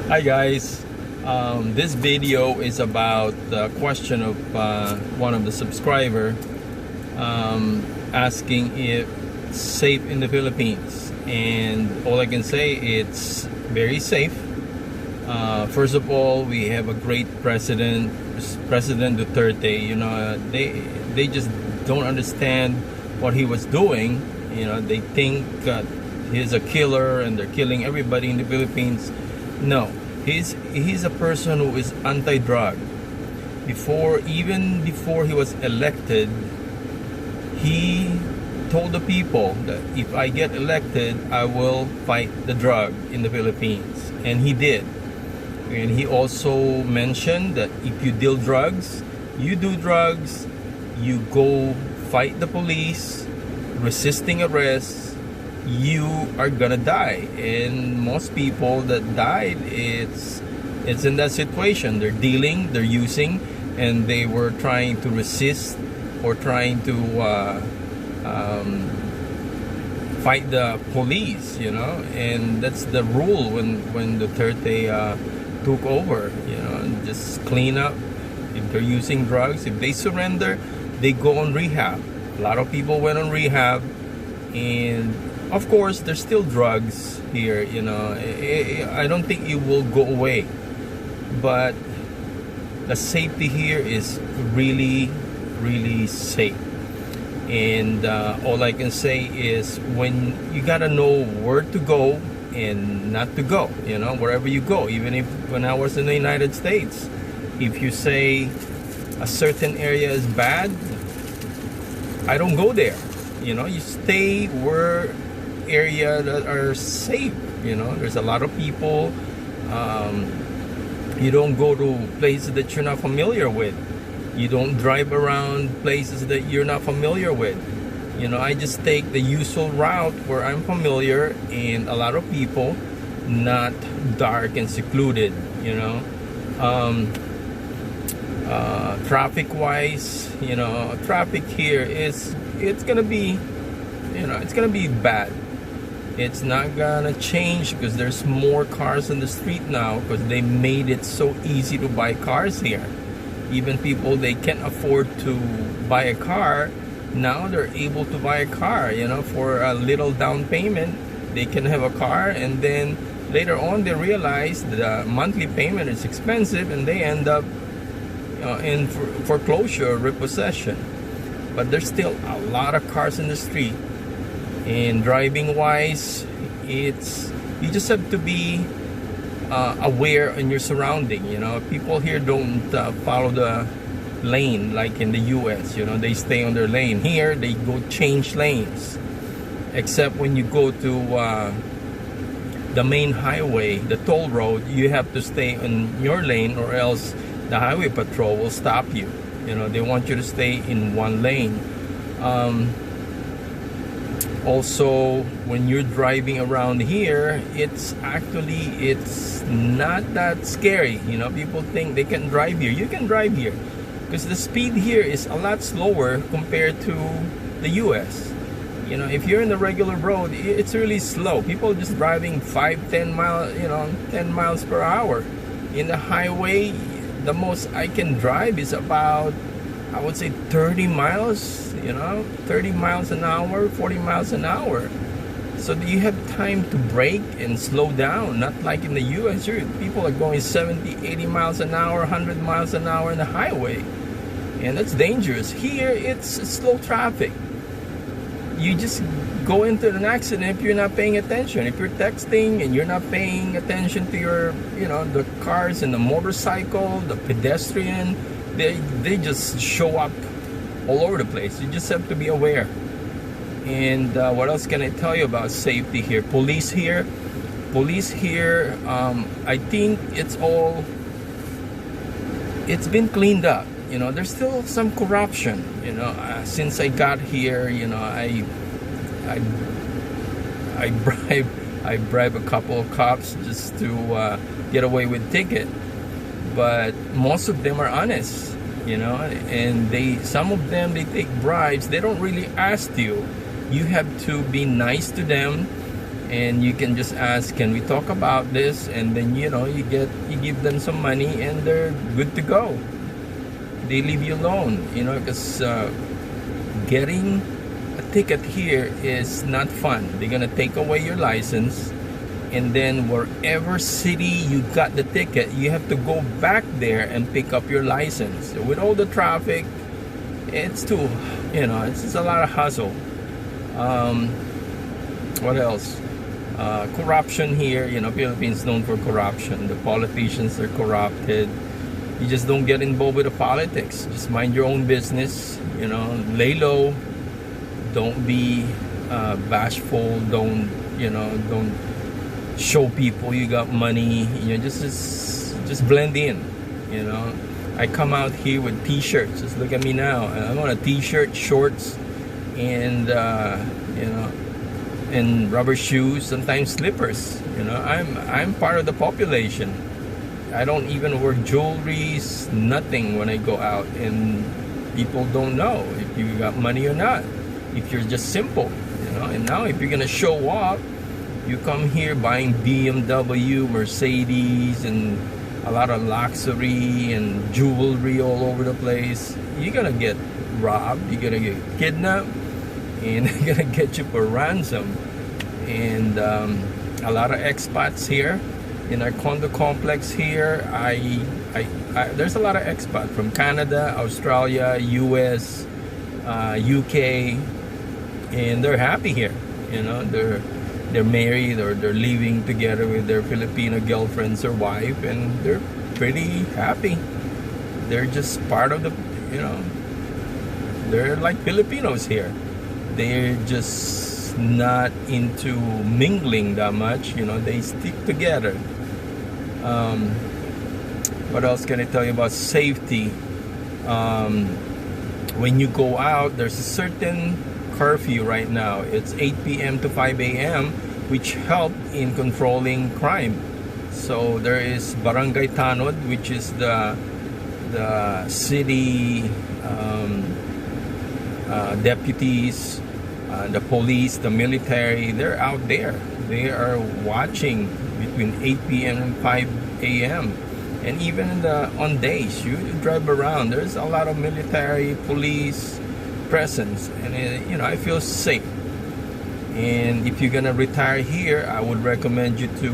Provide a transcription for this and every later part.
Hi guys, this video is about the question of one of the subscriber asking if it's safe in the Philippines, and all I can say, it's very safe. First of all, we have a great president, President Duterte. They just don't understand what he was doing. They think he's a killer and they're killing everybody in the Philippines. No, he's a person who is anti-drug. Even before he was elected, he told the people that if I get elected, I will fight the drug in the Philippines, and he did. And he also mentioned that if you deal drugs, you do drugs, you go fight the police, resisting arrest, you are gonna die. And most people that died, it's in that situation. They're dealing, they're using, and they were trying to resist or trying to fight the police, and that's the rule when Duterte took over, just clean up. If they're using drugs, if they surrender, they go on rehab. A lot of people went on rehab, and of course there's still drugs here. I don't think it will go away, but the safety here is really, really safe. And all I can say is, when you gotta know where to go and not to go, wherever you go. Even if when I was in the United States, if you say a certain area is bad, I don't go there. You stay where area that are safe. There's a lot of people. You don't go to places that you're not familiar with. You don't drive around places that you're not familiar with. I just take the usual route where I'm familiar, and a lot of people, not dark and secluded. Traffic wise, traffic here it's gonna be, it's gonna be bad. It's not gonna change because there's more cars on the street now, because they made it so easy to buy cars here. Even people, they can't afford to buy a car, now they're able to buy a car, for a little down payment. They can have a car, and then later on they realize the monthly payment is expensive, and they end up in foreclosure, repossession. But there's still a lot of cars in the street. And driving wise, you just have to be aware in your surrounding. People here don't follow the lane like in the US. They stay on their lane. Here they go change lanes, except when you go to the main highway, the toll road, you have to stay on your lane, or else the highway patrol will stop you. They want you to stay in one lane. Also, when you're driving around here, it's not that scary. People think they can drive here. You can drive here because the speed here is a lot slower compared to the US. If you're in the regular road, it's really slow. People just driving 5-10 miles, 10 miles per hour. In the highway, the most I can drive is about, I would say, 30 miles, 30 miles an hour, 40 miles an hour. So you have time to brake and slow down, not like in the US. People are going 70, 80 miles an hour, 100 miles an hour in the highway. And that's dangerous. Here, it's slow traffic. You just go into an accident if you're not paying attention. If you're texting and you're not paying attention to your, the cars and the motorcycle, the pedestrian, they just show up all over the place. You just have to be aware. And what else can I tell you about safety here? Police here, I think it's been cleaned up. There's still some corruption. Since I got here, I bribe a couple of cops just to get away with ticket. But most of them are honest, and some of them, they take bribes. They don't really ask you. You have to be nice to them, and you can just ask, can we talk about this? And then you give them some money and they're good to go. They leave you alone, because getting a ticket here is not fun. They're gonna take away your license, and then wherever city you got the ticket, you have to go back there and pick up your license. With all the traffic, it's too, it's a lot of hassle. What else? Corruption here. Philippines known for corruption. The politicians are corrupted. You just don't get involved with the politics. Just mind your own business. Lay low. Don't be bashful. Don't show people you got money. Just blend in. I come out here with t-shirts. Just look at me now. I'm on a t-shirt, shorts, and and rubber shoes, sometimes slippers. I'm part of the population. I don't even wear jewelries, nothing when I go out, and people don't know if you got money or not, if you're just simple. And now if you're gonna show off, you come here buying BMW, Mercedes, and a lot of luxury and jewelry all over the place, you're gonna get robbed, you're gonna get kidnapped, and they're gonna get you for ransom. And a lot of expats here in our condo complex here. There's a lot of expats from Canada, Australia, US, UK, and they're happy here. They're married, or they're living together with their Filipino girlfriends or wife, and they're pretty happy. They're just part of the, they're like Filipinos here. They're just not into mingling that much. They stick together. What else can I tell you about safety? When you go out, there's a certain curfew right now. It's 8 p.m. to 5 a.m., which help in controlling crime. So there is Barangay Tanod, which is the city deputies, the police, the military. They're out there. They are watching between 8 p.m. and 5 a.m. And even on days you drive around, there's a lot of military, police presence, and I feel safe. And if you're gonna retire here, I would recommend you to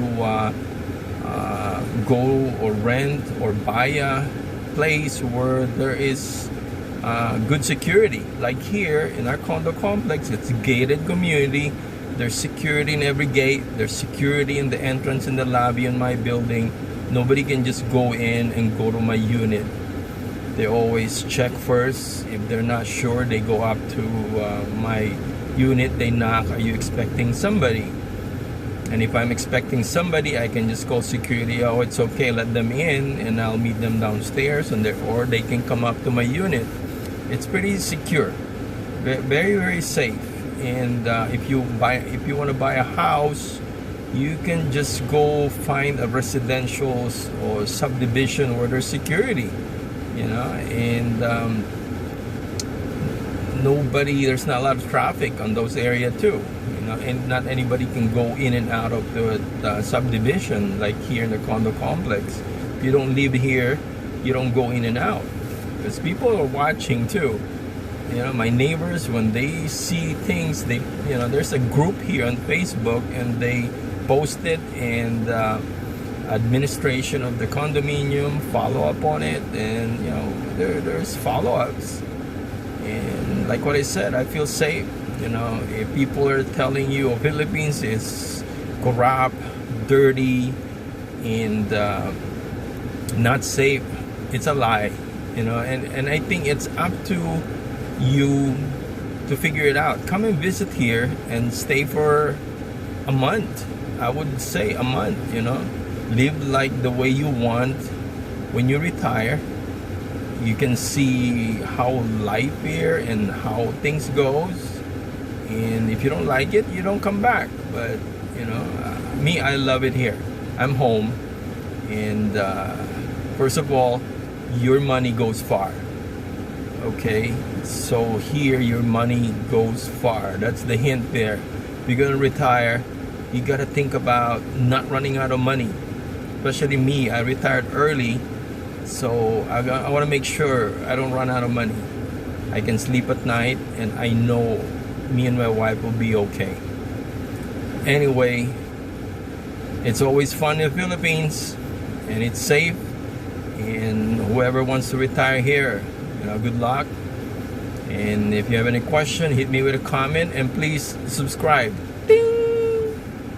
go or rent or buy a place where there is good security. Like here in our condo complex, it's a gated community. There's security in every gate. There's security in the entrance and the lobby in my building. Nobody can just go in and go to my unit. They always check first. If they're not sure, they go up to my unit. They knock, are you expecting somebody? And if I'm expecting somebody, I can just call security. Oh, it's okay, let them in, and I'll meet them downstairs, or they can come up to my unit. It's pretty secure, very, very safe. And if you want to buy a house, you can just go find a residential or subdivision where there's security, and there's not a lot of traffic on those areas too, and not anybody can go in and out of the subdivision like here in the condo complex. If you don't live here, you don't go in and out, because people are watching too. My neighbors, when they see things, there's a group here on Facebook, and they post it, and administration of the condominium follow up on it, and there's follow-ups. And like what I said, I feel safe. If people are telling you Philippines is corrupt, dirty, and not safe, it's a lie. And I think it's up to you to figure it out. Come and visit here and stay for a month. I would say a month. Live like the way you want. When you retire, you can see how life here and how things goes. And if you don't like it, you don't come back. But me, I love it here. I'm home. And first of all, your money goes far. Okay, so here your money goes far. That's the hint there. If you're gonna retire, you gotta think about not running out of money. Especially me, I retired early, so I want to make sure I don't run out of money. I can sleep at night, and I know me and my wife will be okay. Anyway, it's always fun in the Philippines, and it's safe. And whoever wants to retire here, good luck. And if you have any question, hit me with a comment, and please subscribe. Ding!